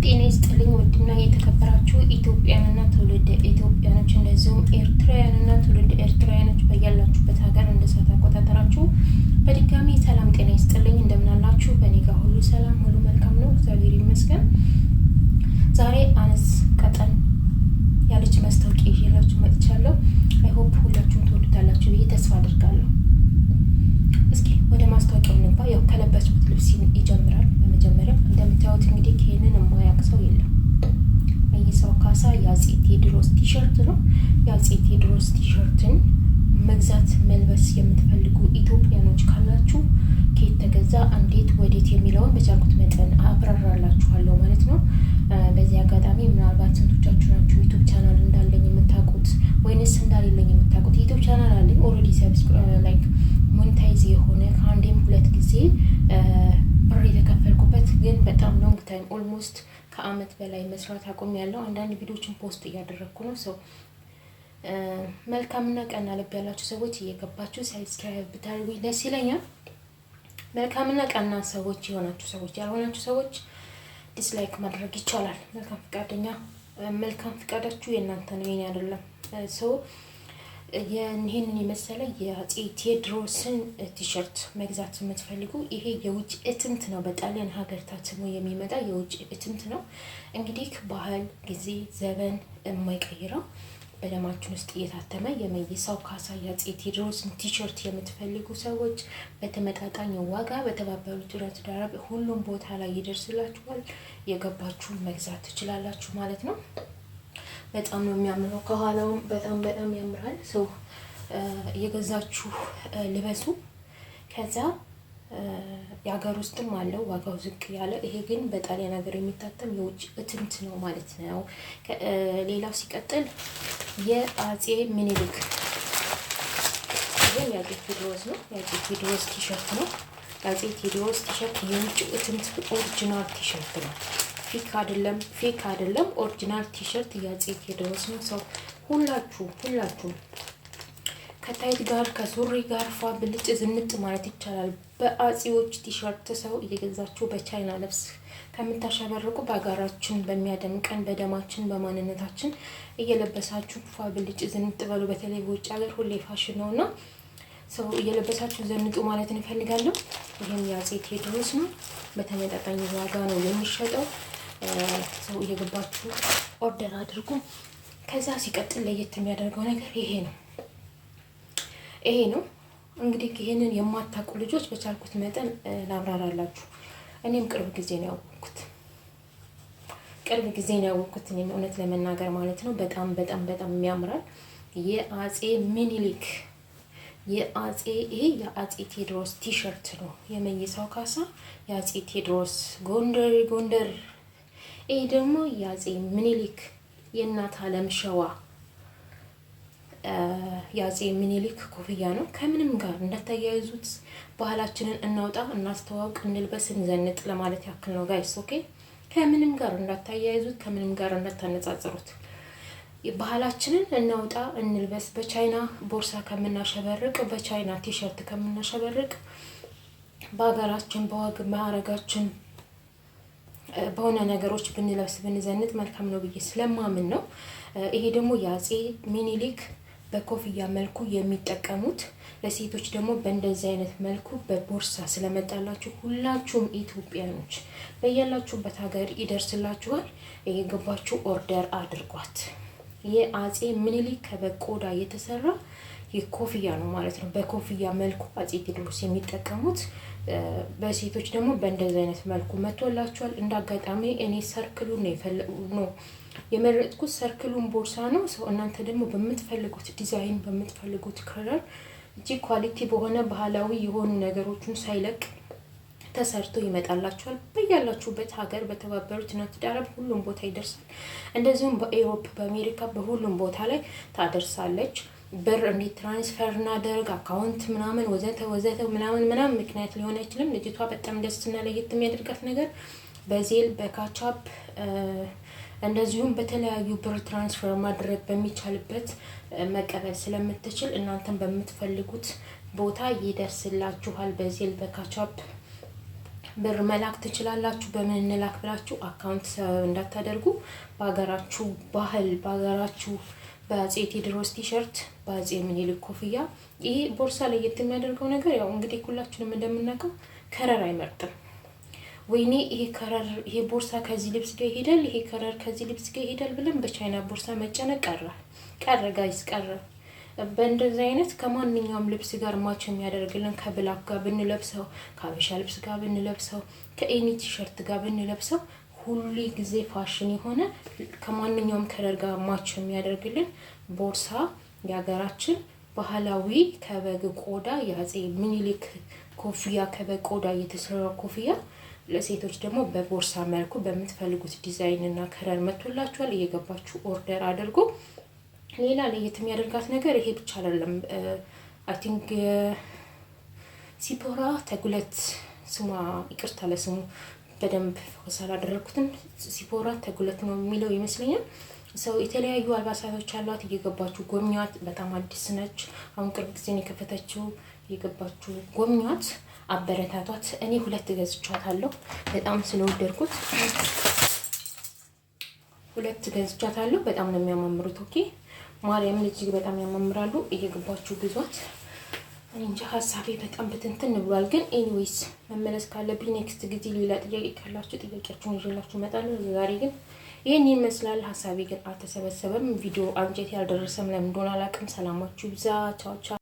ጤና ይስጥልኝ ውድና የተከበራችሁ ኢትዮጵያንና ትውልደ ኢትዮጵያኖች እንደዚሁም ኤርትራውያንና ትውልደ ኤርትራውያኖች በያላችሁበት ሀገር እንደሳት አቆጣጠራችሁ በድጋሚ ሰላም ጤና ይስጥልኝ። እንደምን አላችሁ? በእኔ ጋር ሁሉ ሰላም ሁሉ መልካም ነው፣ እግዚአብሔር ይመስገን። ዛሬ አነስ ቀጠን ያለች ማስታወቂያ ይዤላችሁ መጥቻለሁ። አይ ሆፕ ሁላችሁም ትወዱታላችሁ ብዬ ተስፋ አድርጋለሁ። እስኪ ወደ ማስታወቂያው እንግባ። ያው ከለበስኩት ልብስ ይጀምራል። በመጀመሪያ እንደምታዩት እንግዲህ ከሄንን የማያውቅ ሰው የለም። መይሳው ካሳ የአፄ ቴዎድሮስ ቲሸርት ነው። የአፄ ቴዎድሮስ ቲሸርትን መግዛት መልበስ የምትፈልጉ ኢትዮጵያኖች ካላችሁ ከየት ተገዛ፣ እንዴት፣ ወዴት የሚለውን በቻልኩት መጠን አብራራላችኋለሁ ማለት ነው። በዚህ አጋጣሚ ምናልባት ስንቶቻችሁ ናችሁ ዩቲዩብ ቻናል እንዳለኝ የምታውቁት ወይንስ እንዳሌለኝ የምታውቁት? ዩቲዩብ ቻናል አለኝ ኦልሬዲ ላይክ ሞኔታይዝ የሆነ ከአንዴም ሁለት ጊዜ ብር የተከፈልኩበት፣ ግን በጣም ሎንግ ታይም ኦልሞስት ከአመት በላይ መስራት አቆሚያለሁ። አንዳንድ ቪዲዮችን ፖስት እያደረግኩ ነው። ሰው መልካምና ቀና ልብ ያላችሁ ሰዎች እየገባችሁ ሳብስክራይብ ብታደርጉ ደስ ይለኛል። መልካምና ቀና ሰዎች የሆናችሁ ሰዎች፣ ያልሆናችሁ ሰዎች ዲስላይክ ማድረግ ይቻላል። መልካም ፍቃዳችሁ የእናንተ ነው፣ የኔ አይደለም። ሰው ይህንን የመሰለ የአፄ ቴዎድሮስን ቲሸርት መግዛት የምትፈልጉ ይሄ የውጭ እትምት ነው። በጣሊያን ሀገር ታትሞ የሚመጣ የውጭ እትምት ነው። እንግዲህ ባህል፣ ጊዜ፣ ዘመን የማይቀይረው በደማችን ውስጥ እየታተመ የመይሳው ካሳ የአፄ ቴዎድሮስን ቲሸርት የምትፈልጉ ሰዎች በተመጣጣኝ ዋጋ በተባበሩት አረብ ሁሉም ቦታ ላይ ይደርስላችኋል። የገባችሁ መግዛት ትችላላችሁ ማለት ነው። በጣም ነው የሚያምረው። ከኋላውም በጣም ያምራል። ሰው እየገዛችሁ ልበሱ። ከዛ የሀገር ውስጥም አለው ዋጋው ዝቅ ያለ። ይሄ ግን በጣሊያን ሀገር የሚታተም የውጭ እትምት ነው ማለት ነው። ሌላው ሲቀጥል የአፄ ምኒልክ የአፄ ቴዎድሮስ ነው። የአፄ ቴዎድሮስ ቲሸርት ነው። የአፄ ቴዎድሮስ ቲሸርት የውጭ እትምት ኦሪጂናል ቲሸርት ነው። ፌክ አይደለም። ኦሪጂናል ቲሸርት የአፄ ቴዎድሮስ ነው። ሰው ሁላችሁም ከታይት ጋር ከሱሪ ጋር ፏ ብልጭ ዝንጥ ማለት ይቻላል በአፄዎች ቲሸርት። ሰው እየገዛችሁ በቻይና ልብስ ከምታሸበርቁ በአገራችን በሚያደምቀን በደማችን በማንነታችን እየለበሳችሁ ፏ ብልጭ ዝንጥ በሉ። በተለይ በውጭ ሀገር ሁሌ ፋሽን ነውና ሰው እየለበሳችሁ ዘንጡ ማለት እንፈልጋለሁ። ይሄም የአፄ ቴዎድሮስ ነው። በተመጣጣኝ ዋጋ ነው የሚሸጠው። ሰው እየገባችሁ ኦርደር አድርጉ። ከዛ ሲቀጥል ለየት የሚያደርገው ነገር ይሄ ነው። እንግዲህ ይሄንን የማታውቁ ልጆች በቻልኩት መጠን ላብራራላችሁ። እኔም ቅርብ ጊዜ ነው ያወቅኩት እኔም እውነት ለመናገር ማለት ነው። በጣም የሚያምራል። የአፄ ምኒልክ ይሄ የአፄ ቴዎድሮስ ቲሸርት ነው። የመይሳው ካሳ የአፄ ቴዎድሮስ ጎንደር። ይሄ ደግሞ የአፄ ምኒልክ የእናት ዓለም ሸዋ የአፄ ምኒልክ ኮፍያ ነው። ከምንም ጋር እንዳታያይዙት። ባህላችንን እናውጣ፣ እናስተዋውቅ፣ እንልበስ፣ እንዘንጥ ለማለት ያክል ነው ጋይስ። ኦኬ። ከምንም ጋር እንዳታያይዙት፣ ከምንም ጋር እንዳታነጻጽሩት። ባህላችንን እናውጣ፣ እንልበስ። በቻይና ቦርሳ ከምናሸበርቅ፣ በቻይና ቲሸርት ከምናሸበርቅ በሀገራችን በወግ ማዕረጋችን በሆነ ነገሮች ብንለብስ ብንዘንጥ መልካም ነው ብዬ ስለማምን ነው። ይሄ ደግሞ የአፄ ምኒልክ በኮፍያ መልኩ የሚጠቀሙት፣ ለሴቶች ደግሞ በእንደዚህ አይነት መልኩ በቦርሳ ስለመጣላችሁ ሁላችሁም ኢትዮጵያኖች በያላችሁበት ሀገር ይደርስላችኋል። የገባችሁ ኦርደር አድርጓት። የአፄ ምኒልክ ከበግ ቆዳ የተሰራ የኮፍያ ነው ማለት ነው። በኮፍያ መልኩ አፄ ቴዎድሮስ የሚጠቀሙት፣ በሴቶች ደግሞ በእንደዚህ አይነት መልኩ መጥቶላችኋል። እንዳጋጣሚ እኔ ሰርክሉን ነው የመረጥኩት። ሰርክሉን ቦርሳ ነው። ሰው እናንተ ደግሞ በምትፈልጉት ዲዛይን በምትፈልጉት ከለር እጅግ ኳሊቲ በሆነ ባህላዊ የሆኑ ነገሮችን ሳይለቅ ተሰርቶ ይመጣላችኋል። በያላችሁበት ሀገር በተባበሩት አረብ ሁሉም ቦታ ይደርሳል። እንደዚሁም በኤሮፕ በአሜሪካ በሁሉም ቦታ ላይ ታደርሳለች። ብር እንዴት ትራንስፈር እናደርግ አካውንት ምናምን ወዘተ ምናምን ምክንያት ሊሆን አይችልም። ልጅቷ በጣም ደስና ለየት የሚያደርጋት ነገር በዜል በካቻፕ እንደዚሁም በተለያዩ ብር ትራንስፈር ማድረግ በሚቻልበት መቀበል ስለምትችል እናንተም በምትፈልጉት ቦታ ይደርስላችኋል። በዜል በካቻፕ ብር መላክ ትችላላችሁ። በምን እንላክ ብላችሁ አካውንት እንዳታደርጉ። በሀገራችሁ ባህል በሀገራችሁ በአፄ ቴዎድሮስ ቲሸርት በአፄ ምኒልክ ኮፍያ። ይሄ ቦርሳ ላይ የሚያደርገው ነገር ያው እንግዲህ ሁላችንም እንደምናውቀው ከረር አይመርጥም። ወይኔ ይሄ ከረር ይሄ ቦርሳ ከዚህ ልብስ ጋር ይሄዳል፣ ይሄ ከረር ከዚህ ልብስ ጋር ይሄዳል ብለን በቻይና ቦርሳ መጨነቅ ቀረ ጋይስ ቀረ። በእንደዚህ አይነት ከማንኛውም ልብስ ጋር ማች የሚያደርግልን ከብላክ ጋር ብንለብሰው፣ ከአበሻ ልብስ ጋር ብንለብሰው፣ ከኤኒ ቲሸርት ጋር ብንለብሰው ሁሉ ጊዜ ፋሽን የሆነ ከማንኛውም ከለር ጋር ማች የሚያደርግልን ቦርሳ የሀገራችን ባህላዊ ከበግ ቆዳ የአፄ ምኒልክ ኮፍያ ከበግ ቆዳ የተሰራ ኮፍያ ለሴቶች ደግሞ በቦርሳ መልኩ በምትፈልጉት ዲዛይን እና ከለር መጥቶላችኋል። እየገባችሁ ኦርደር አድርጉ። ሌላ ለየት የሚያደርጋት ነገር ይሄ ብቻ አይደለም። አይ ቲንክ ሲፖራ ተጉለት ስሟ ይቅርታ ለስሙ በደንብ ፎከስ አላደረኩትም። ሲፖራ ተጉለት ነው የሚለው ይመስለኛል። ሰው የተለያዩ አልባሳቶች አሏት። እየገባችሁ ጎብኟት። በጣም አዲስ ነች። አሁን ቅርብ ጊዜ ነው የከፈተችው። እየገባችሁ ጎብኟት፣ አበረታቷት። እኔ 2 ገዝቻታለሁ በጣም ስለወደድኩት 2 ገዝቻታለሁ። በጣም ነው የሚያማምሩት። ኦኬ ማርያም ልጅ በጣም ያማምራሉ። እየገባችሁ ግዟት። እንጃ ሀሳቤ በጣም በትንትን ብሏል። ግን ኤኒዌይስ መመለስ ካለብኝ ኔክስት ጊዜ ሌላ ጥያቄ ካላችሁ ጥያቄያችሁን ይዤላችሁ እመጣለሁ። ዛሬ ግን ይሄን ይመስላል። ሀሳቤ ግን አልተሰበሰበም። ቪዲዮ አንጀት ያልደረሰም ለምን እንደሆነ አላውቅም። ሰላማችሁ ይብዛ። ቻው ቻው።